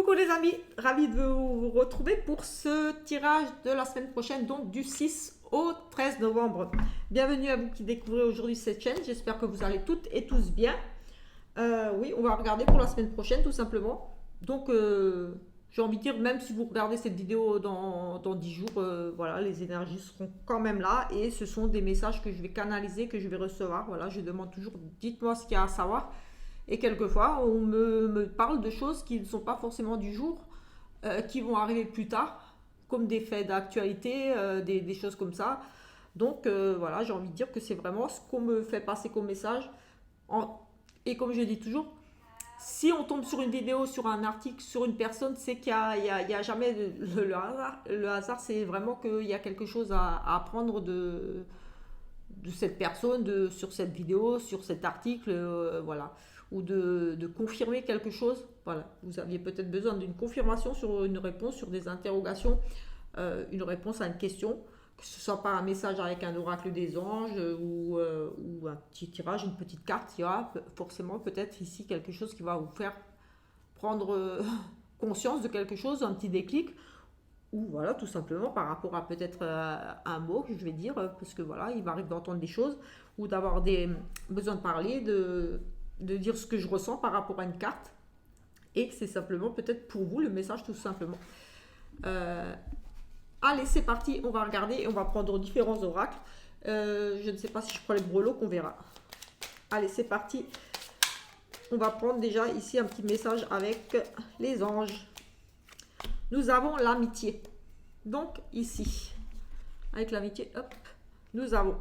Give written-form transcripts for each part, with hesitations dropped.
Coucou les amis, ravi de vous retrouver pour ce tirage de la semaine prochaine, donc du 6 au 13 novembre. Bienvenue à vous qui découvrez aujourd'hui cette chaîne, j'espère que vous allez toutes et tous bien. Oui, on va regarder pour la semaine prochaine tout simplement. Donc j'ai envie de dire, même si vous regardez cette vidéo dans 10 jours, voilà, les énergies seront quand même là et ce sont des messages que je vais canaliser, que je vais recevoir. Voilà, je demande toujours, dites-moi ce qu'il y a à savoir. Et quelquefois, on me parle de choses qui ne sont pas forcément du jour, qui vont arriver plus tard, comme des faits d'actualité, des choses comme ça. Donc voilà, j'ai envie de dire que c'est vraiment ce qu'on me fait passer comme message. Et comme je dis toujours, si on tombe sur une vidéo, sur un article, sur une personne, c'est qu'il y a jamais le hasard. Le hasard, c'est vraiment qu'il y a quelque chose à apprendre de cette personne, sur cette vidéo, sur cet article, voilà. Ou de confirmer quelque chose. Voilà, vous aviez peut-être besoin d'une confirmation sur une réponse, sur des interrogations, une réponse à une question, que ce soit par un message avec un oracle des anges ou un petit tirage, une petite carte. Il y aura forcément peut-être ici quelque chose qui va vous faire prendre conscience de quelque chose, un petit déclic, ou voilà, tout simplement par rapport à peut-être un mot que je vais dire, parce que voilà, il m'arrive d'entendre des choses, ou d'avoir besoin de parler, de dire ce que je ressens par rapport à une carte, et que c'est simplement peut-être pour vous le message tout simplement. Allez, c'est parti, on va regarder et on va prendre différents oracles. Je ne sais pas si je prends les brelots, qu'on verra. Allez, c'est parti. On va prendre déjà ici un petit message avec les anges. Nous avons l'amitié. Donc ici, avec l'amitié, hop, nous avons: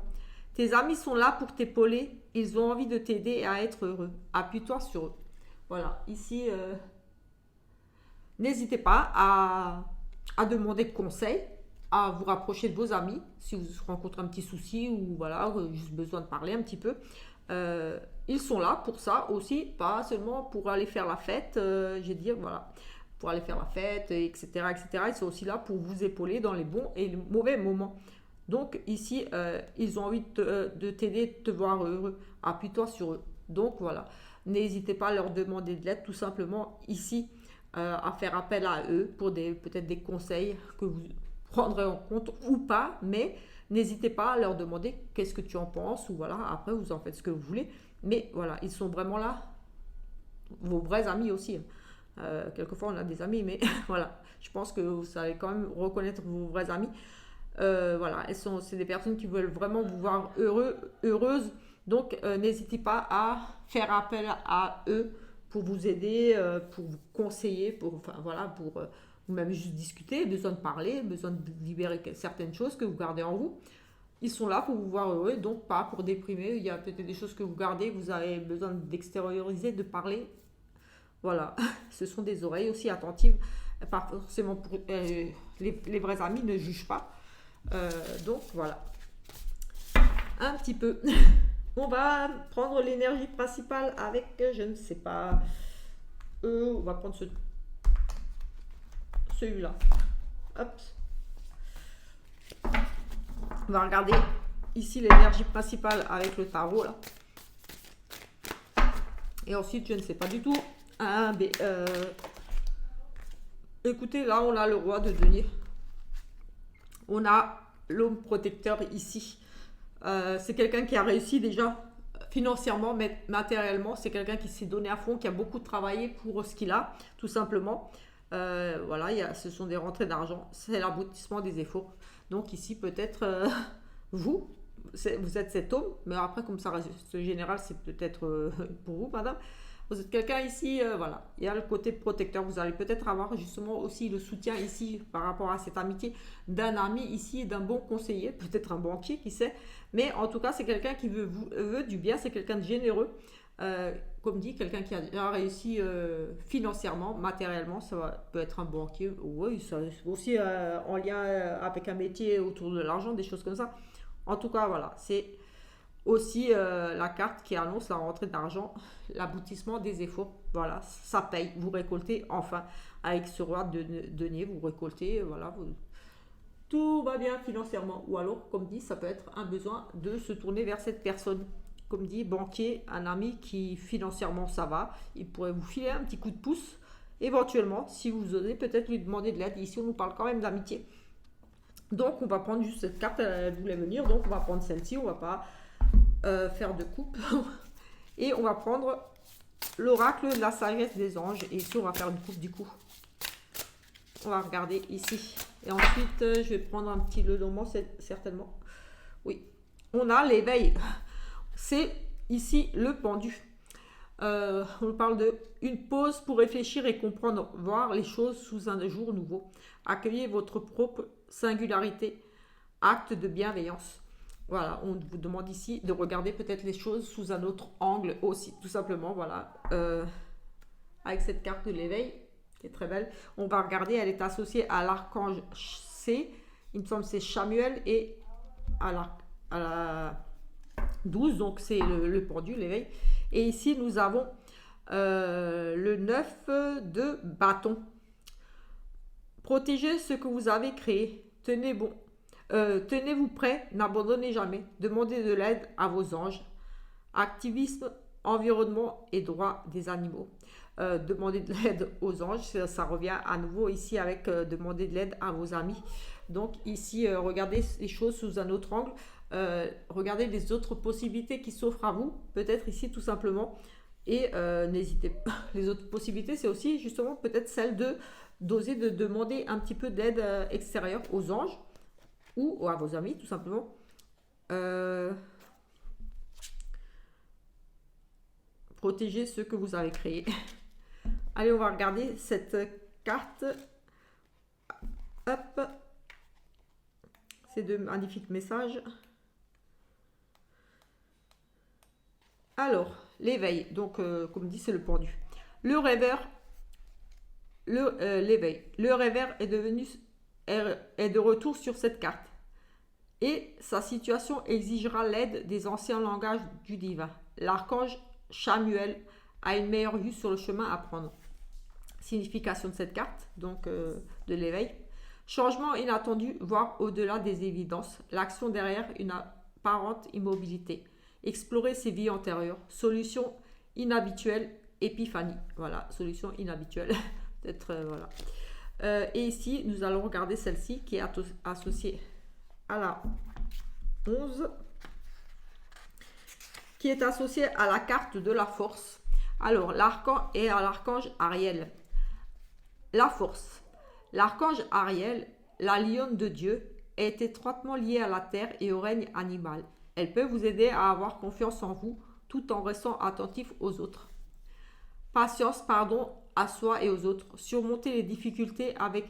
tes amis sont là pour t'épauler, ils ont envie de t'aider et à être heureux. Appuie-toi sur eux. Voilà, ici, n'hésitez pas à demander conseil, à vous rapprocher de vos amis si vous rencontrez un petit souci ou voilà, juste besoin de parler un petit peu. Ils sont là pour ça aussi, pas seulement pour aller faire la fête, je vais dire, voilà, pour aller faire la fête, etc., etc. Ils sont aussi là pour vous épauler dans les bons et les mauvais moments. Donc ici, ils ont envie de t'aider, de te voir heureux. Appuie-toi sur eux. Donc voilà, n'hésitez pas à leur demander de l'aide tout simplement ici, à faire appel à eux pour peut-être des conseils que vous prendrez en compte ou pas, mais n'hésitez pas à leur demander qu'est-ce que tu en penses, ou voilà, après vous en faites ce que vous voulez. Mais voilà, ils sont vraiment là, vos vrais amis aussi. Quelquefois on a des amis, mais voilà, je pense que vous savez quand même reconnaître vos vrais amis. Voilà, c'est des personnes qui veulent vraiment vous voir heureuse. Donc n'hésitez pas à faire appel à eux pour vous aider, pour vous conseiller, enfin voilà, pour ou même juste discuter, besoin de parler, besoin de libérer certaines choses que vous gardez en vous. Ils sont là pour vous voir heureux, donc pas pour déprimer. Il y a peut-être des choses que vous gardez, vous avez besoin d'extérioriser, de parler. Voilà, ce sont des oreilles aussi attentives, pas forcément pour les vrais amis ne jugent pas. Donc voilà, un petit peu. On va prendre l'énergie principale avec, je ne sais pas, on va prendre celui-là. Hop. On va regarder ici l'énergie principale avec le tarot là. Et ensuite, je ne sais pas du tout. Écoutez, là on a le roi de denier. On a l'homme protecteur ici. C'est quelqu'un qui a réussi déjà financièrement, mais matériellement. C'est quelqu'un qui s'est donné à fond, qui a beaucoup travaillé pour ce qu'il a, tout simplement. Voilà, ce sont des rentrées d'argent. C'est l'aboutissement des efforts. Donc ici, peut-être vous êtes cet homme, mais après, comme ça reste général, c'est peut-être pour vous, madame. Vous êtes quelqu'un ici, voilà, il y a le côté protecteur. Vous allez peut-être avoir justement aussi le soutien ici par rapport à cette amitié d'un ami ici, d'un bon conseiller, peut-être un banquier, qui sait. Mais en tout cas, c'est quelqu'un qui veut du bien, c'est quelqu'un de généreux. Comme dit, quelqu'un qui a réussi financièrement, matériellement, peut être un banquier, oui, ça, aussi en lien avec un métier autour de l'argent, des choses comme ça. En tout cas, voilà, c'est aussi la carte qui annonce la rentrée d'argent, l'aboutissement des efforts. Voilà, ça paye. Vous récoltez enfin avec ce roi de denier, vous récoltez, voilà, tout va bien financièrement. Ou alors, comme dit, ça peut être un besoin de se tourner vers cette personne. Comme dit, banquier, un ami qui financièrement ça va, il pourrait vous filer un petit coup de pouce éventuellement, si vous osez, peut-être lui demander de l'aide. Ici, on nous parle quand même d'amitié. Donc, on va prendre juste cette carte, elle voulait venir, donc on va prendre celle-ci, on va pas faire de coupe. Et on va prendre l'oracle de la sagesse des anges. Et ici, on va faire une coupe du coup. On va regarder ici. Et ensuite, je vais prendre un petit Lenormand, certainement. Oui. On a l'éveil. C'est ici le pendu. On parle de une pause pour réfléchir et comprendre, voir les choses sous un jour nouveau. Accueillez votre propre singularité, acte de bienveillance. Voilà, on vous demande ici de regarder peut-être les choses sous un autre angle aussi, tout simplement, voilà. Avec cette carte de l'éveil, qui est très belle, on va regarder, elle est associée à l'archange C, il me semble que c'est Chamuel, et à la 12, donc c'est le pendu, l'éveil. Et ici, nous avons le 9 de bâton. Protégez ce que vous avez créé. Tenez-vous prêt, n'abandonnez jamais. Demandez de l'aide à vos anges. Activisme, environnement et droits des animaux. Demandez de l'aide aux anges, ça revient à nouveau ici avec demander de l'aide à vos amis. Donc ici, regardez les choses sous un autre angle. Regardez les autres possibilités qui s'offrent à vous, peut-être ici tout simplement. Et n'hésitez pas. Les autres possibilités, c'est aussi justement peut-être celle d'oser de demander un petit peu d'aide extérieure aux anges ou à vos amis tout simplement. Protégez ce que vous avez créé. Allez, on va regarder cette carte. Hop. Ces deux magnifiques messages. Alors, l'éveil. Donc, comme dit, c'est le pendu. Le rêveur. L'éveil. Le rêveur est de retour sur cette carte. Et sa situation exigera l'aide des anciens langages du divin. L'archange Chamuel a une meilleure vue sur le chemin à prendre. Signification de cette carte, donc de l'éveil. Changement inattendu, voire au-delà des évidences. L'action derrière une apparente immobilité. Explorer ses vies antérieures. Solution inhabituelle, épiphanie. Voilà, solution inhabituelle. Peut-être, voilà. Et ici, nous allons regarder celle-ci qui est associée à la 11. Qui est associée à la carte de la force. Alors, l'archange et à l'archange Ariel. La force. L'archange Ariel, la lionne de Dieu, est étroitement liée à la terre et au règne animal. Elle peut vous aider à avoir confiance en vous tout en restant attentif aux autres. Patience, pardon à soi et aux autres. Surmonter les difficultés avec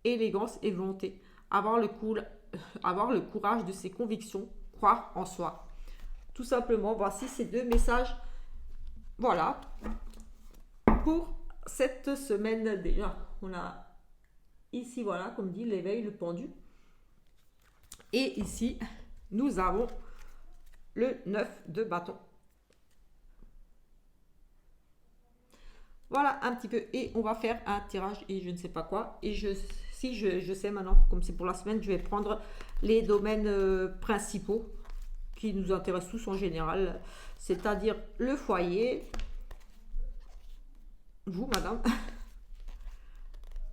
élégance et volonté. Avoir le courage de ses convictions. Croire en soi. Tout simplement, voici ces deux messages. Voilà. Pour cette semaine déjà. On a ici, voilà, comme dit, l'éveil, le pendu. Et ici, nous avons le 9 de bâton. Voilà un petit peu. Et on va faire un tirage et je ne sais pas quoi. Et je sais maintenant, comme c'est pour la semaine, je vais prendre les domaines principaux qui nous intéressent tous en général. C'est-à-dire le foyer. Vous, madame.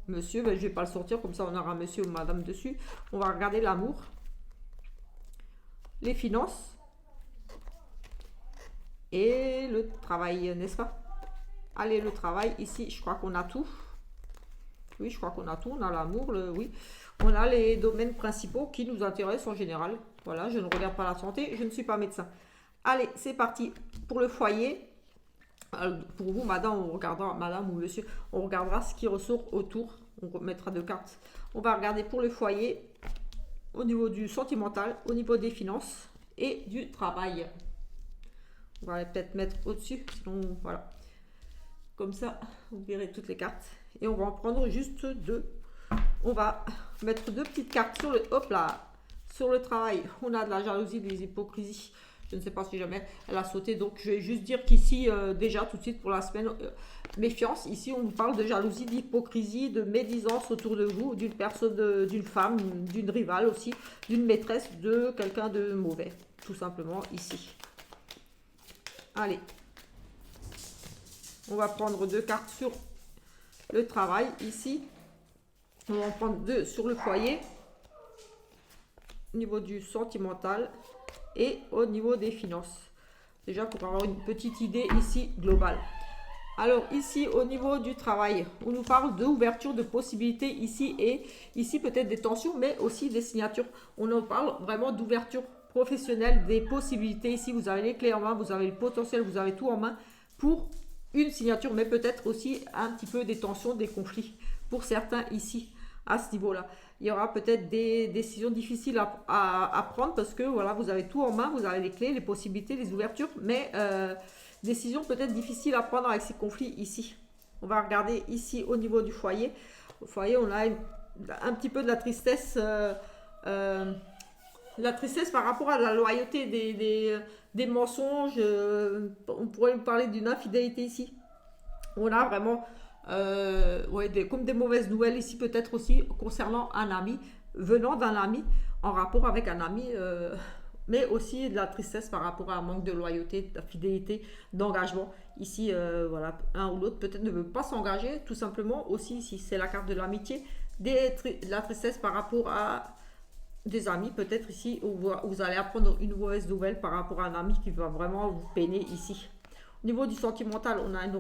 Monsieur, ben, je ne vais pas le sortir, comme ça on aura monsieur ou madame dessus. On va regarder l'amour. Les finances. Et le travail, n'est-ce pas? Allez, le travail, ici, je crois qu'on a tout. Oui, je crois qu'on a tout. On a l'amour, oui. On a les domaines principaux qui nous intéressent en général. Voilà, je ne regarde pas la santé, je ne suis pas médecin. Allez, c'est parti. Pour le foyer, pour vous, madame, on regardera, madame ou monsieur, on regardera ce qui ressort autour. On remettra deux cartes. On va regarder pour le foyer, au niveau du sentimental, au niveau des finances et du travail. On va peut-être mettre au-dessus, sinon, voilà. Comme ça, vous verrez toutes les cartes. Et on va en prendre juste deux. On va mettre deux petites cartes sur le, hop là, sur le travail. On a de la jalousie, des hypocrisies. Je ne sais pas si jamais elle a sauté. Donc, je vais juste dire qu'ici, déjà, tout de suite pour la semaine, méfiance. Ici, on vous parle de jalousie, d'hypocrisie, de médisance autour de vous, d'une personne, d'une femme, d'une rivale aussi, d'une maîtresse, de quelqu'un de mauvais. Tout simplement ici. Allez. On va prendre deux cartes sur le travail ici. On va en prendre deux sur le foyer, au niveau du sentimental et au niveau des finances. Déjà pour avoir une petite idée ici globale. Alors ici au niveau du travail, on nous parle d'ouverture de possibilités ici et ici peut-être des tensions mais aussi des signatures. On en parle vraiment d'ouverture professionnelle, des possibilités. Ici vous avez les clés en main, vous avez le potentiel, vous avez tout en main pour une signature mais peut-être aussi un petit peu des tensions, des conflits pour certains ici à ce niveau-là. Il y aura peut-être des décisions difficiles à prendre parce que voilà, vous avez tout en main, vous avez les clés, les possibilités, les ouvertures, mais décision peut-être difficile à prendre avec ces conflits ici. On va regarder ici au niveau du foyer. Au foyer, on a un petit peu de la tristesse par rapport à la loyauté des mensonges. On pourrait parler d'une infidélité ici. On a vraiment comme des mauvaises nouvelles ici, peut-être aussi concernant un ami, venant d'un ami, en rapport avec un ami, mais aussi de la tristesse par rapport à un manque de loyauté, de fidélité, d'engagement. Ici, voilà, un ou l'autre peut-être ne veut pas s'engager, tout simplement. Aussi, ici, c'est la carte de l'amitié, de la tristesse par rapport à des amis, peut-être ici, où vous allez apprendre une mauvaise nouvelle par rapport à un ami qui va vraiment vous peiner ici. Au niveau du sentimental, on a une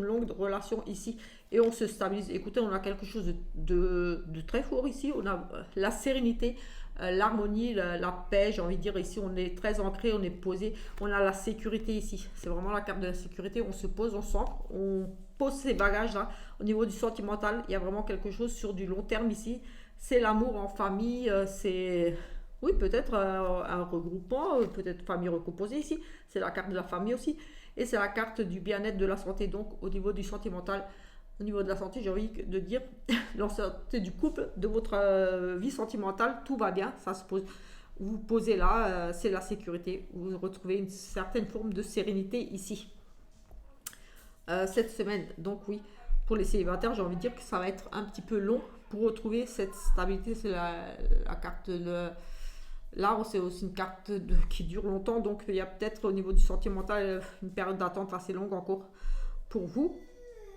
longue relation ici et on se stabilise. Écoutez, on a quelque chose de très fort ici. On a la sérénité, l'harmonie, la paix. J'ai envie de dire ici, on est très ancré, on est posé. On a la sécurité ici. C'est vraiment la carte de la sécurité. On se pose, on s'ancre, on pose ses bagages là. Au niveau du sentimental, il y a vraiment quelque chose sur du long terme ici. C'est l'amour en famille, c'est... Oui, peut-être un regroupement, peut-être famille recomposée ici. C'est la carte de la famille aussi. Et c'est la carte du bien-être, de la santé. Donc, au niveau du sentimental, au niveau de la santé, j'ai envie de dire, la santé du couple, de votre vie sentimentale, tout va bien. Ça se pose. Vous posez là, c'est la sécurité. Vous retrouvez une certaine forme de sérénité ici. Cette semaine, donc oui, pour les célibataires, j'ai envie de dire que ça va être un petit peu long pour retrouver cette stabilité. C'est la carte de... Là, c'est aussi une carte qui dure longtemps, donc il y a peut-être au niveau du sentimental une période d'attente assez longue encore pour vous,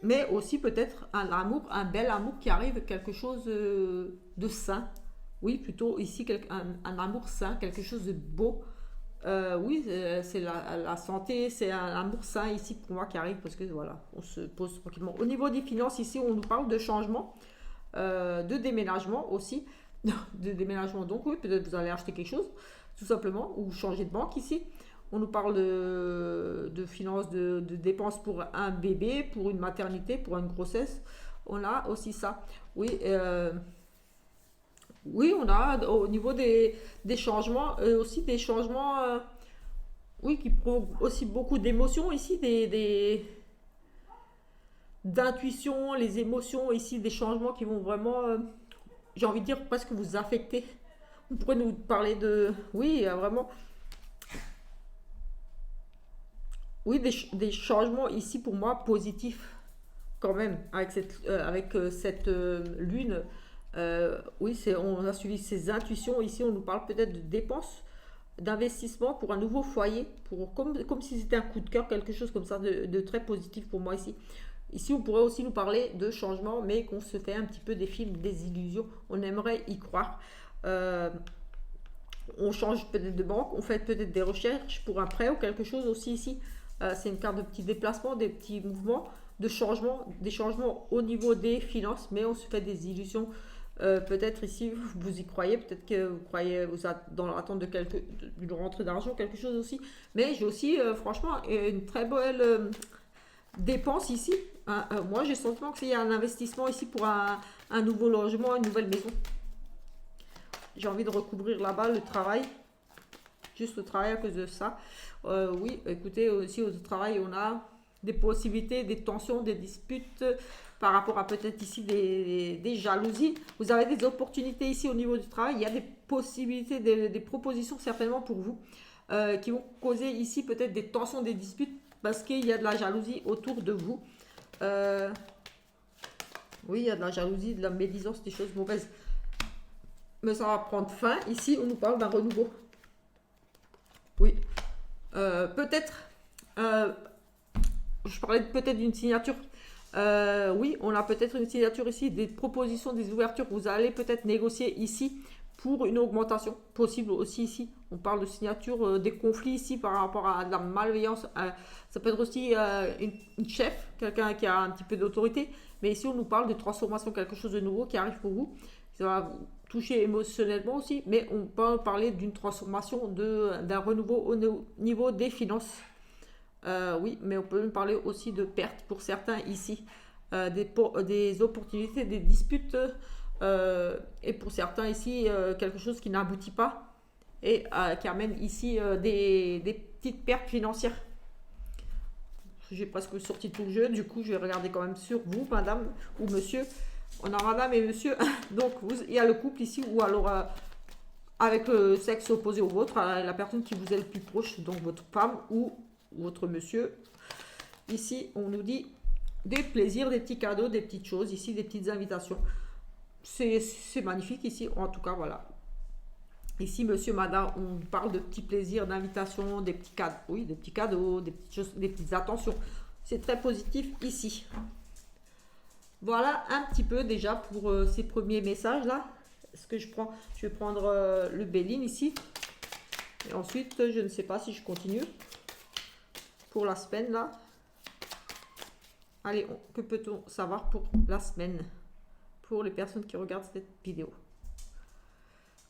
mais aussi peut-être un bel amour qui arrive, quelque chose de sain. Oui, plutôt ici, un amour sain, quelque chose de beau. Oui, c'est la santé, c'est un amour sain ici pour moi qui arrive parce que voilà, on se pose tranquillement. Au niveau des finances, ici, on nous parle de changement, de déménagement aussi. De déménagement, donc oui, peut-être vous allez acheter quelque chose tout simplement ou changer de banque ici. On nous parle de finances, de dépenses pour un bébé, pour une maternité, pour une grossesse. On a aussi ça. Oui, oui, on a au niveau des changements, aussi des changements, oui, qui provoquent aussi beaucoup d'émotions ici, d'intuition, les émotions ici, des changements qui vont vraiment j'ai envie de dire presque vous affecter. On pourrait nous parler de... Oui, vraiment... Oui, des changements ici pour moi positifs quand même avec cette lune. Oui, on a suivi ces intuitions. Ici, on nous parle peut-être de dépenses, d'investissement pour un nouveau foyer, comme si c'était un coup de cœur, quelque chose comme ça de très positif pour moi ici. Ici, on pourrait aussi nous parler de changement, mais qu'on se fait un petit peu des films, des illusions. On aimerait y croire. On change peut-être de banque, on fait peut-être des recherches pour un prêt ou quelque chose aussi ici. C'est une carte de petits déplacements, des petits mouvements de changement, des changements au niveau des finances, mais on se fait des illusions. Peut-être ici, vous y croyez, peut-être que vous croyez, vous êtes dans l'attente d'une rentrée d'argent, quelque chose aussi. Mais j'ai aussi, franchement, une très belle dépense ici. Moi, j'ai le sentiment qu'il y a un investissement ici pour un nouveau logement, une nouvelle maison. J'ai envie de recouvrir là-bas le travail. Juste le travail à cause de ça. Oui, écoutez, aussi au travail, on a des possibilités, des tensions, des disputes par rapport à peut-être ici des jalousies. Vous avez des opportunités ici au niveau du travail. Il y a des possibilités, des propositions certainement pour vous qui vont causer ici peut-être des tensions, des disputes parce qu'il y a de la jalousie autour de vous. Oui, il y a de la jalousie, de la médisance, des choses mauvaises. Mais ça va prendre fin. Ici, on nous parle d'un renouveau. Oui. Peut-être, je parlais peut-être d'une signature Oui, on a peut-être une signature ici, des propositions, des ouvertures. Vous allez peut-être négocier ici pour une augmentation possible aussi ici. On parle de signature, des conflits ici par rapport à de la malveillance. Ça peut être aussi une chef, quelqu'un qui a un petit peu d'autorité. Mais ici, on nous parle de transformation, quelque chose de nouveau qui arrive pour vous. Ça va vous toucher émotionnellement aussi, mais on peut parler d'une transformation, d'un renouveau au niveau des finances. Oui, mais on peut même parler aussi de pertes pour certains ici, des opportunités, des disputes, et pour certains ici, quelque chose qui n'aboutit pas et qui amène ici des petites pertes financières. J'ai presque sorti tout le jeu, du coup je vais regarder quand même sur vous, madame ou monsieur. On a madame et monsieur, donc il y a le couple ici, ou alors avec le sexe opposé au vôtre, la personne qui vous est le plus proche, donc votre femme ou votre monsieur. Ici, on nous dit des plaisirs, des petits cadeaux, des petites choses, ici des petites invitations. C'est magnifique ici, en tout cas, voilà. Ici, monsieur, madame, on parle de petits plaisirs, d'invitations, des petits cadeaux, oui, des petits cadeaux, des petites choses, des petites attentions. C'est très positif ici. Voilà un petit peu déjà pour ces premiers messages là. Est-ce que je vais prendre le Béline ici. Et ensuite, je ne sais pas si je continue pour la semaine là. Allez, que peut-on savoir pour la semaine pour les personnes qui regardent cette vidéo?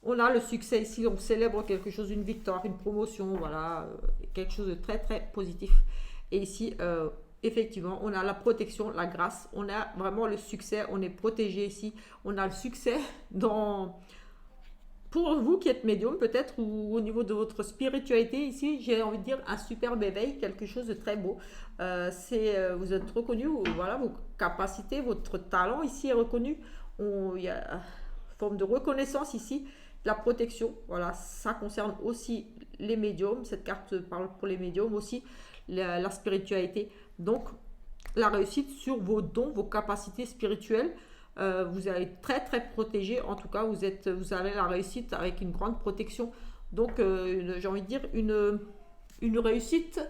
On a le succès ici, on célèbre quelque chose, une victoire, une promotion, voilà, quelque chose de très très positif. Et ici, effectivement, on a la protection, la grâce, on a vraiment le succès, on est protégé ici, on a le succès dans... Pour vous qui êtes médium peut-être, ou au niveau de votre spiritualité ici, j'ai envie de dire un superbe éveil, quelque chose de très beau. Vous êtes reconnu, voilà, vos capacités, votre talent ici est reconnu. Il y a une forme de reconnaissance ici, la protection, voilà, ça concerne aussi les médiums, cette carte parle pour les médiums aussi, la spiritualité. Donc, la réussite sur vos dons, vos capacités spirituelles, vous allez être très très protégé. En tout cas, vous avez la réussite avec une grande protection. Donc, j'ai envie de dire une réussite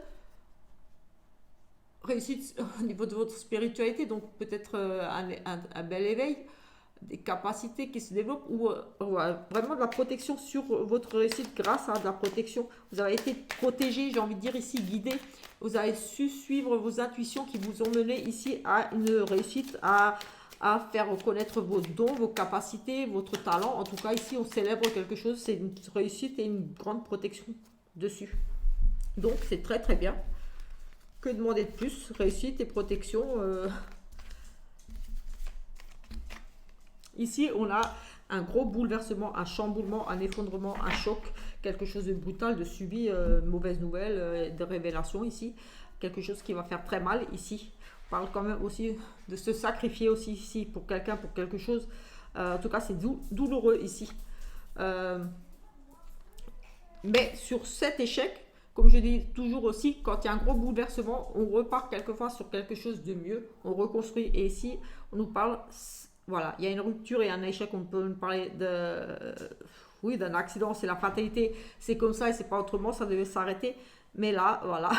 au niveau de votre spiritualité. Donc, peut-être un bel éveil, des capacités qui se développent, ou vraiment de la protection sur votre réussite grâce à de la protection. Vous avez été protégé, j'ai envie de dire ici, guidé. Vous avez su suivre vos intuitions qui vous ont mené ici à une réussite, à faire reconnaître vos dons, vos capacités, votre talent. En tout cas, ici, on célèbre quelque chose, c'est une réussite et une grande protection dessus. Donc, c'est très très bien. Que demander de plus? Réussite et protection. Ici, on a un gros bouleversement, un chamboulement, un effondrement, un choc, quelque chose de brutal, de subi, mauvaise nouvelle, de révélation ici. Quelque chose qui va faire très mal ici. On parle quand même aussi de se sacrifier aussi ici pour quelqu'un, pour quelque chose. En tout cas, c'est douloureux ici. Mais sur cet échec, comme je dis toujours aussi, quand il y a un gros bouleversement, on repart quelquefois sur quelque chose de mieux, on reconstruit. Et ici, on nous parle, voilà, il y a une rupture et un échec, on peut parler oui, d'un accident, c'est la fatalité, c'est comme ça et c'est pas autrement, ça devait s'arrêter. Mais là, voilà,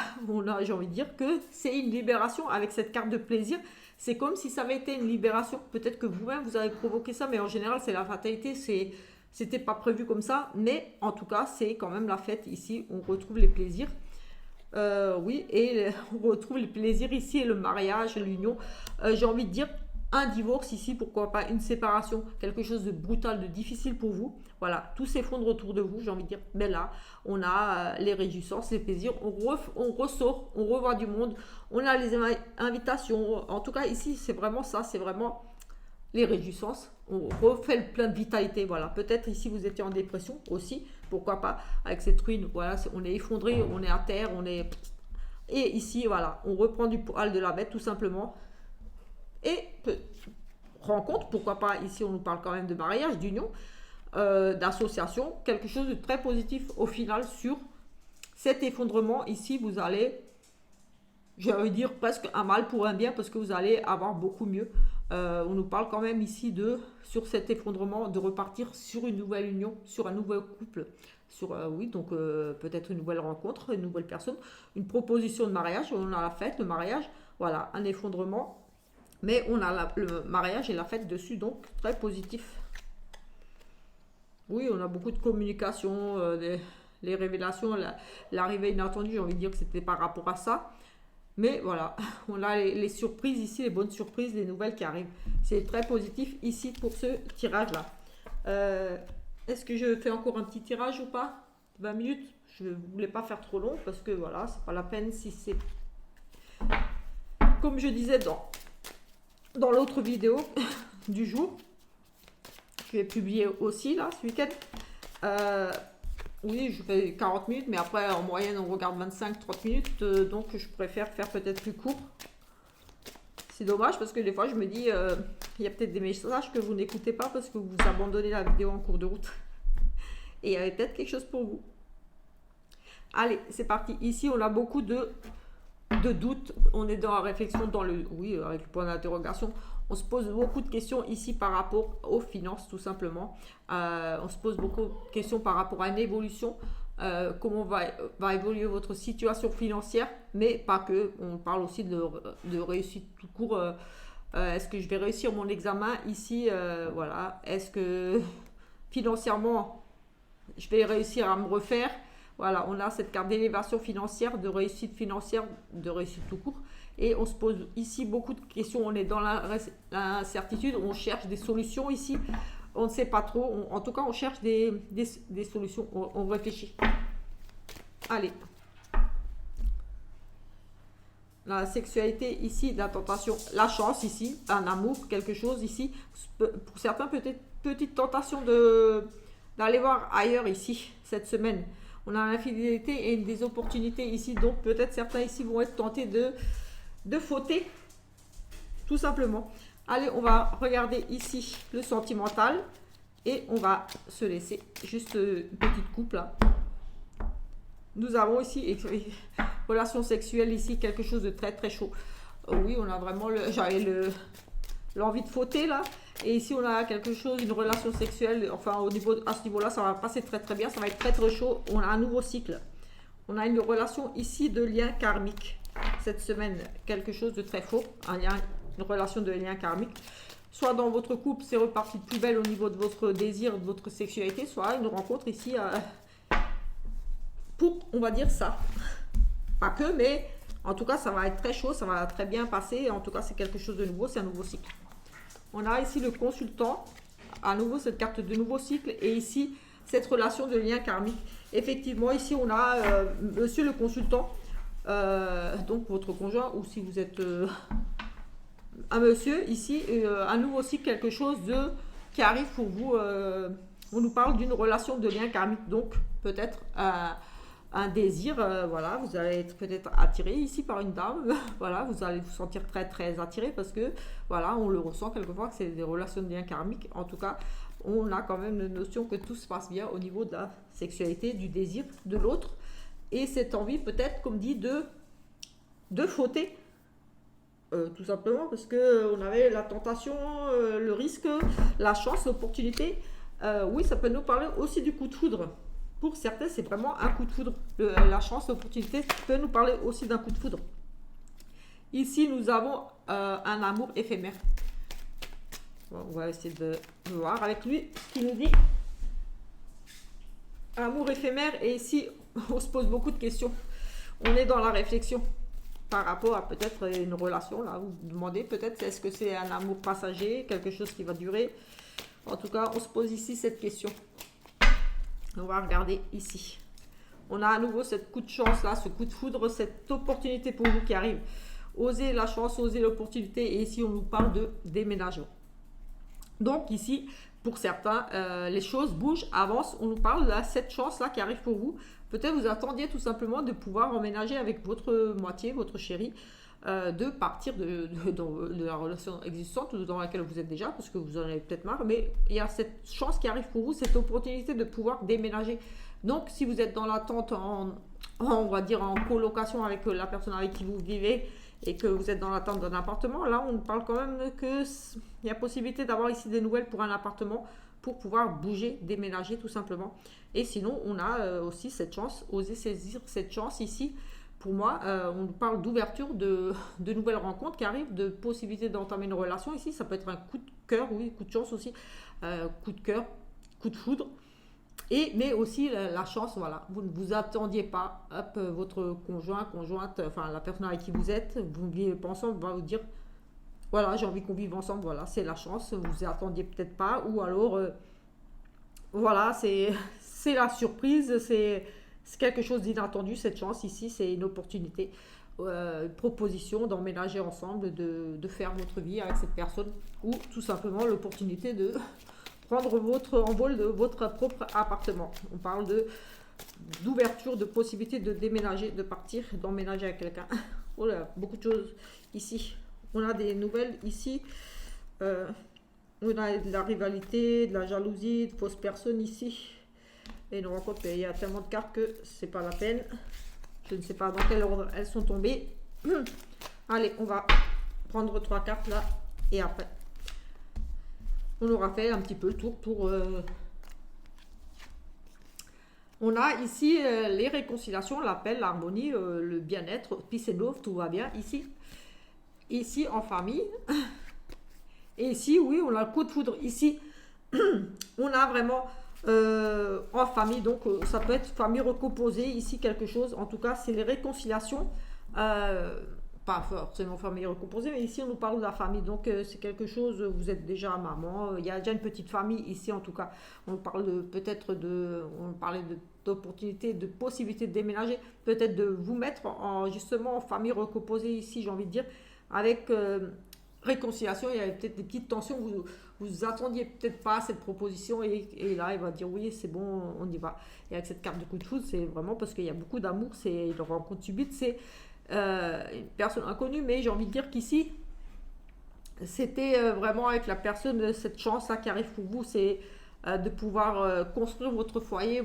j'ai envie de dire que c'est une libération avec cette carte de plaisir. C'est comme si ça avait été une libération. Peut-être que vous-même, vous avez provoqué ça, mais en général, c'est la fatalité, c'était pas prévu comme ça. Mais en tout cas, c'est quand même la fête ici. On retrouve les plaisirs. Oui, et on retrouve les plaisirs ici et le mariage, l'union. J'ai envie de dire un divorce ici, pourquoi pas une séparation, quelque chose de brutal, de difficile pour vous. Voilà, tout s'effondre autour de vous, j'ai envie de dire. Mais là, on a les réjouissances, les plaisirs, on ressort, on revoit du monde, on a les invitations. En tout cas, ici, c'est vraiment ça, c'est vraiment les réjouissances. On refait le plein de vitalité. Voilà, peut-être ici, vous étiez en dépression aussi, pourquoi pas, avec cette ruine. Voilà, on est effondré, on est à terre, Et ici, voilà, on reprend du poil de la bête, tout simplement. Et rencontre, pourquoi pas, ici on nous parle quand même de mariage, d'union, d'association, quelque chose de très positif au final sur cet effondrement. Ici vous allez, j'ai envie de dire presque un mal pour un bien, parce que vous allez avoir beaucoup mieux. On nous parle quand même ici sur cet effondrement, de repartir sur une nouvelle union, sur un nouveau couple, oui, donc peut-être une nouvelle rencontre, une nouvelle personne, une proposition de mariage, on a la fête, le mariage, voilà, un effondrement. Mais on a le mariage et la fête dessus, donc très positif. Oui, on a beaucoup de communication, les révélations, l'arrivée inattendue, j'ai envie de dire que c'était par rapport à ça. Mais voilà, on a les surprises ici, les bonnes surprises, les nouvelles qui arrivent. C'est très positif ici pour ce tirage-là. Est-ce que je fais encore un petit tirage ou pas? 20 minutes? Je ne voulais pas faire trop long parce que voilà, c'est pas la peine si c'est... Comme je disais dans l'autre vidéo du jour, je vais publier aussi là ce week-end. Oui, je fais 40 minutes, mais après en moyenne on regarde 25-30 minutes, donc je préfère faire peut-être plus court. C'est dommage parce que des fois je me dis, il y a peut-être des messages que vous n'écoutez pas parce que vous abandonnez la vidéo en cours de route. Et il y avait peut-être quelque chose pour vous. Allez, c'est parti. Ici on a beaucoup de doutes, on est dans la réflexion, oui, avec le point d'interrogation. On se pose beaucoup de questions ici par rapport aux finances, tout simplement. On se pose beaucoup de questions par rapport à une évolution, comment va évoluer votre situation financière, mais pas que. On parle aussi de réussite tout court. Est-ce que je vais réussir mon examen ici? Voilà. Est-ce que financièrement, je vais réussir à me refaire? Voilà, on a cette carte d'élévation financière, de réussite financière, de réussite tout court. Et on se pose ici beaucoup de questions. On est dans l'incertitude, on cherche des solutions ici. On ne sait pas trop. En tout cas, on cherche des solutions. On réfléchit. Allez. La sexualité ici, la tentation, la chance ici, un amour, quelque chose ici. Pour certains, peut-être petite tentation d'aller voir ailleurs ici, cette semaine. On a l'infidélité et des opportunités ici. Donc peut-être certains ici vont être tentés de fauter. Tout simplement. Allez, on va regarder ici le sentimental. Et on va se laisser juste une petite coupe là. Nous avons ici relation sexuelle ici, quelque chose de très très chaud. Oui, on a vraiment j'avais l'envie de fauter là. Et ici on a quelque chose, une relation sexuelle, enfin à ce niveau-là, ça va passer très très bien, ça va être très très chaud. On a un nouveau cycle. On a une relation ici de lien karmique. Cette semaine, quelque chose de très faux, une relation de lien karmique. Soit dans votre couple, c'est reparti de plus belle au niveau de votre désir, de votre sexualité, soit une rencontre ici pour, on va dire ça. Pas que, mais en tout cas, ça va être très chaud, ça va très bien passer. En tout cas, c'est quelque chose de nouveau, c'est un nouveau cycle. On a ici le consultant, à nouveau cette carte de nouveau cycle, et ici, cette relation de lien karmique. Effectivement, ici, on a monsieur le consultant, donc votre conjoint, ou si vous êtes un monsieur, ici, un nouveau cycle, quelque chose qui arrive pour vous. On nous parle d'une relation de lien karmique, donc peut-être un désir, voilà, vous allez être peut-être attiré ici par une dame, voilà, vous allez vous sentir très très attiré parce que, voilà, on le ressent quelquefois que c'est des relations de lien karmique. En tout cas, on a quand même la notion que tout se passe bien au niveau de la sexualité, du désir de l'autre, et cette envie peut-être, comme dit, de fauter, tout simplement parce que on avait la tentation, le risque, la chance, l'opportunité. Oui, ça peut nous parler aussi du coup de foudre. Pour certains, c'est vraiment un coup de foudre. La chance, l'opportunité peut nous parler aussi d'un coup de foudre. Ici, nous avons un amour éphémère. Bon, on va essayer de voir avec lui ce qu'il nous dit. Amour éphémère, et ici, on se pose beaucoup de questions. On est dans la réflexion par rapport à peut-être une relation. Là, vous vous demandez peut-être, est-ce que c'est un amour passager, quelque chose qui va durer? En tout cas, on se pose ici cette question. On va regarder ici. On a à nouveau cette coup de chance là, ce coup de foudre, cette opportunité pour vous qui arrive. Osez la chance, osez l'opportunité. Et ici, on nous parle de déménagement. Donc ici, pour certains, les choses bougent, avancent. On nous parle de cette chance là qui arrive pour vous. Peut-être vous attendiez tout simplement de pouvoir emménager avec votre moitié, votre chéri, de partir de la relation existante dans laquelle vous êtes déjà, parce que vous en avez peut-être marre, mais il y a cette chance qui arrive pour vous, cette opportunité de pouvoir déménager. Donc si vous êtes dans l'attente, on va dire en colocation avec la personne avec qui vous vivez, et que vous êtes dans l'attente d'un appartement, là on parle quand même qu'il y a possibilité d'avoir ici des nouvelles pour un appartement, pour pouvoir bouger, déménager tout simplement. Et sinon on a aussi cette chance, oser saisir cette chance ici, pour moi, on parle d'ouverture de nouvelles rencontres qui arrivent, de possibilité d'entamer une relation. Ici, ça peut être un coup de cœur, oui, coup de chance aussi, coup de cœur, coup de foudre. Mais aussi la chance, voilà, vous ne vous attendiez pas, hop, votre conjoint, conjointe, enfin la personne avec qui vous êtes, vous ne vivez pas ensemble, va vous dire, voilà, j'ai envie qu'on vive ensemble, voilà, c'est la chance, vous vous attendiez peut-être pas, ou alors, voilà, c'est la surprise, c'est quelque chose d'inattendu, cette chance ici, c'est une opportunité, une proposition d'emménager ensemble, de faire votre vie avec cette personne, ou tout simplement l'opportunité de prendre votre envol de votre propre appartement. On parle d'ouverture, de possibilité de déménager, de partir, d'emménager avec quelqu'un. Oh là, beaucoup de choses ici. On a des nouvelles ici. On a de la rivalité, de la jalousie, de fausses personnes ici. Et une rencontre, il y a tellement de cartes que c'est pas la peine. Je ne sais pas dans quel ordre elles sont tombées. Allez, on va prendre 3 cartes là et après on aura fait un petit peu le tour pour... On a ici les réconciliations, la paix, l'harmonie, le bien-être, peace and love, tout va bien ici. Ici en famille. Et ici, oui, on a le coup de foudre. Ici, on a vraiment en famille, donc ça peut être famille recomposée, ici quelque chose. En tout cas, c'est les réconciliations. Pas forcément famille recomposée, mais ici on nous parle de la famille, donc c'est quelque chose, vous êtes déjà maman, il y a déjà une petite famille ici en tout cas, on parle on parlait d'opportunités, de possibilités de déménager, peut-être de vous mettre justement en famille recomposée ici, j'ai envie de dire, avec réconciliation, il y avait peut-être des petites tensions, vous attendiez peut-être pas à cette proposition et là il va dire oui c'est bon, on y va. Et avec cette carte de coup de foudre, c'est vraiment parce qu'il y a beaucoup d'amour, c'est une rencontre subite, c'est une personne inconnue, mais j'ai envie de dire qu'ici c'était vraiment avec la personne, cette chance là qui arrive pour vous, c'est de pouvoir construire votre foyer,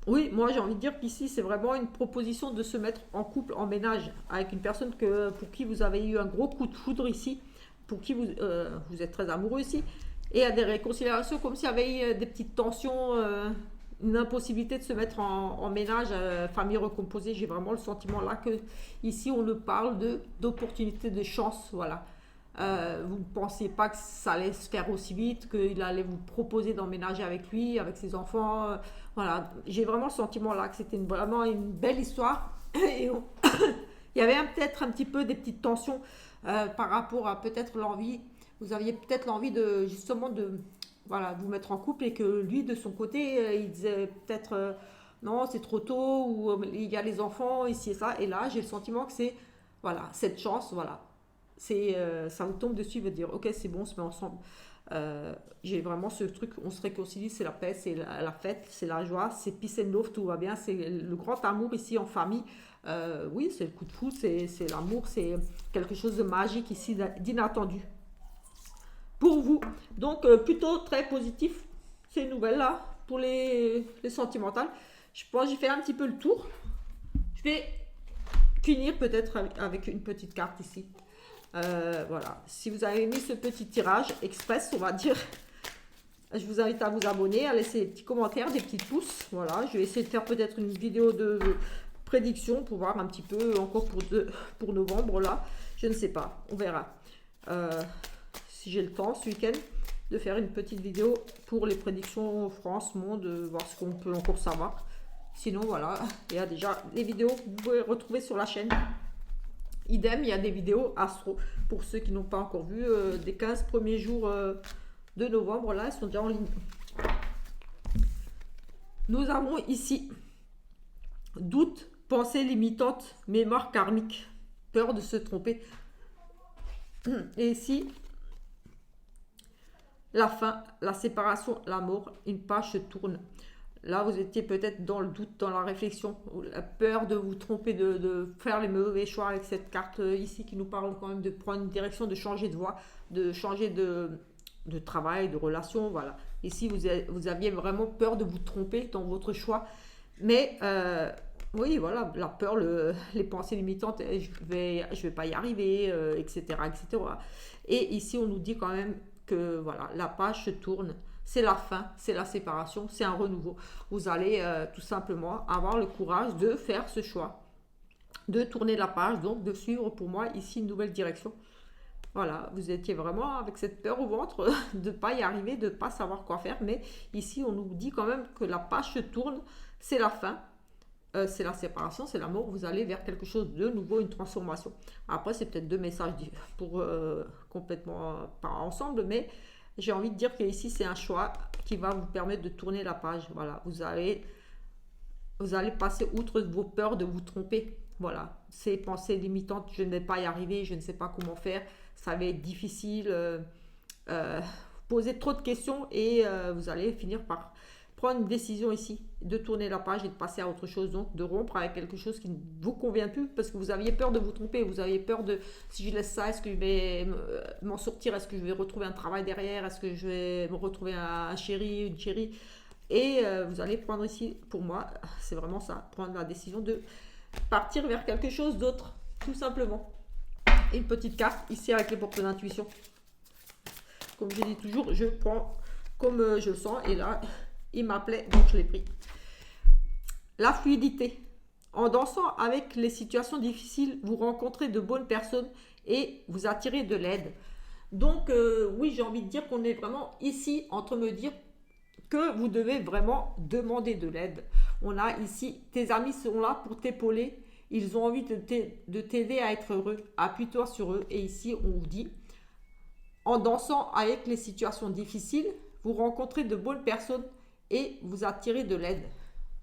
oui, moi j'ai envie de dire qu'ici c'est vraiment une proposition de se mettre en couple, en ménage avec une personne pour qui vous avez eu un gros coup de foudre ici, pour qui vous êtes très amoureux ici, et à des réconciliations comme s'il y avait eu des petites tensions, une impossibilité de se mettre en ménage, famille recomposée. J'ai vraiment le sentiment là que ici on nous parle d'opportunités, de chance, voilà. Vous ne pensiez pas que ça allait se faire aussi vite, qu'il allait vous proposer d'emménager avec lui, avec ses enfants, voilà. J'ai vraiment le sentiment là que c'était vraiment une belle histoire. Et il y avait peut-être un petit peu des petites tensions par rapport à peut-être l'envie. Vous aviez peut-être l'envie de justement de voilà, vous mettre en couple et que lui de son côté il disait peut-être non c'est trop tôt ou il y a les enfants ici et ça, et là j'ai le sentiment que c'est voilà cette chance, voilà, c'est ça vous tombe dessus, veut dire ok c'est bon, on se met ensemble. J'ai vraiment ce truc, on se réconcilie, c'est la paix, c'est la fête, c'est la joie, c'est peace and love, tout va bien, c'est le grand amour ici en famille. Oui, c'est le coup de foudre, c'est l'amour, c'est quelque chose de magique ici, d'inattendu pour vous. Donc plutôt très positif ces nouvelles là pour les sentimentales. Je pense que j'ai fait un petit peu le tour. Je vais finir peut-être avec une petite carte ici. Voilà, si vous avez aimé ce petit tirage express, on va dire, je vous invite à vous abonner, à laisser des petits commentaires, des petits pouces. Voilà, je vais essayer de faire peut-être une vidéo de prédiction pour voir un petit peu encore pour novembre là. Je ne sais pas, on verra. Si j'ai le temps ce week-end de faire une petite vidéo pour les prédictions France, monde, voir ce qu'on peut encore savoir. Sinon voilà, il y a déjà des vidéos que vous pouvez retrouver sur la chaîne. Idem, il y a des vidéos astro pour ceux qui n'ont pas encore vu des 15 premiers jours de novembre, là elles sont déjà en ligne. Nous avons ici doute, pensée limitante, mémoire karmique, peur de se tromper. Et ici la fin, la séparation, la mort, une page se tourne. Là, vous étiez peut-être dans le doute, dans la réflexion, la peur de vous tromper, de faire les mauvais choix avec cette carte ici qui nous parle quand même de prendre une direction, de changer de voie, de changer de travail, de relation. Voilà. Ici, vous aviez vraiment peur de vous tromper dans votre choix. Mais oui, voilà, la peur, les pensées limitantes, je vais pas y arriver, etc., etc. Et ici, on nous dit quand même que voilà, la page se tourne. c'est la fin, c'est la séparation, c'est un renouveau. Vous allez tout simplement avoir le courage de faire ce choix, de tourner la page, donc de suivre pour moi ici une nouvelle direction. Voilà, vous étiez vraiment avec cette peur au ventre de ne pas y arriver, de ne pas savoir quoi faire. Mais ici, on nous dit quand même que la page se tourne, c'est la fin, c'est la séparation, c'est l'amour. Vous allez vers quelque chose de nouveau, une transformation. Après, c'est peut-être deux messages pour complètement pas ensemble, mais j'ai envie de dire qu'ici, c'est un choix qui va vous permettre de tourner la page. Voilà, vous allez passer outre vos peurs de vous tromper. Voilà, ces pensées limitantes, je ne vais pas y arriver, je ne sais pas comment faire, ça va être difficile, poser trop de questions et vous allez finir par prendre une décision ici, de tourner la page et de passer à autre chose, donc de rompre avec quelque chose qui ne vous convient plus parce que vous aviez peur de vous tromper, vous aviez peur de si je laisse ça, est-ce que je vais m'en sortir, est-ce que je vais retrouver un travail derrière, est-ce que je vais me retrouver un chéri, une chérie et vous allez prendre ici, pour moi, c'est vraiment ça, prendre la décision de partir vers quelque chose d'autre, tout simplement. Et une petite carte ici avec les portes d'intuition. Comme je dis toujours, je prends comme je le sens et là, il m'appelait, donc je l'ai pris. La fluidité. En dansant avec les situations difficiles, vous rencontrez de bonnes personnes et vous attirez de l'aide. Donc, oui, j'ai envie de dire qu'on est vraiment ici en train de me dire que vous devez vraiment demander de l'aide. On a ici, tes amis sont là pour t'épauler. Ils ont envie de t'aider à être heureux. Appuie-toi sur eux. Et ici, on vous dit, en dansant avec les situations difficiles, vous rencontrez de bonnes personnes et vous attirez de l'aide.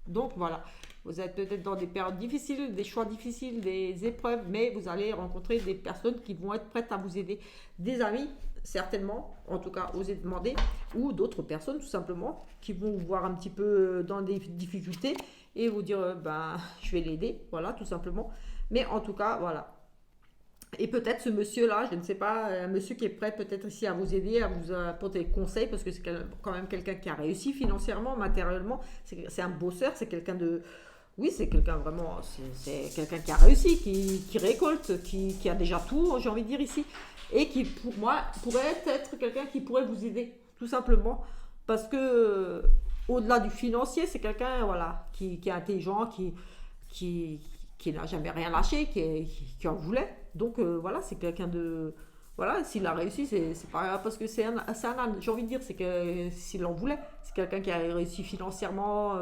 Donc voilà, vous êtes peut-être dans des périodes difficiles, des choix difficiles, des épreuves, mais vous allez rencontrer des personnes qui vont être prêtes à vous aider. Des amis, certainement, en tout cas, osez demander, ou d'autres personnes tout simplement qui vont vous voir un petit peu dans des difficultés et vous dire, ben, je vais l'aider, voilà, tout simplement. Mais en tout cas, voilà. Et peut-être ce monsieur-là, je ne sais pas, un monsieur qui est prêt peut-être ici à vous aider, à vous apporter des conseils, parce que c'est quand même quelqu'un qui a réussi financièrement, matériellement. C'est un bosseur, c'est quelqu'un de... Oui, c'est quelqu'un vraiment, c'est quelqu'un qui a réussi, qui récolte, qui a déjà tout, j'ai envie de dire ici. Et qui, pour moi, pourrait être quelqu'un qui pourrait vous aider, tout simplement. Parce que, au-delà du financier, c'est quelqu'un, voilà, qui est intelligent, qui n'a jamais rien lâché, qui en voulait. Donc voilà, c'est quelqu'un de... Voilà, s'il a réussi, c'est pas parce que c'est un âne. J'ai envie de dire, c'est que s'il en voulait, c'est quelqu'un qui a réussi financièrement,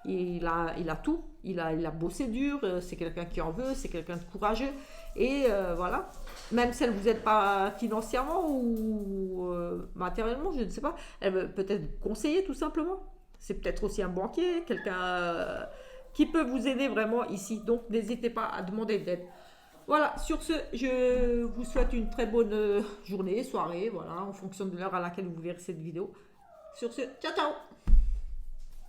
il a tout, il a bossé dur, c'est quelqu'un qui en veut, c'est quelqu'un de courageux. Et voilà, même si elle ne vous aide pas financièrement ou matériellement, je ne sais pas, elle veut peut-être vous conseiller tout simplement. C'est peut-être aussi un banquier, quelqu'un qui peut vous aider vraiment ici. Donc n'hésitez pas à demander de l'aide. Voilà, sur ce, je vous souhaite une très bonne journée, soirée, voilà, en fonction de l'heure à laquelle vous verrez cette vidéo. Sur ce, ciao ciao!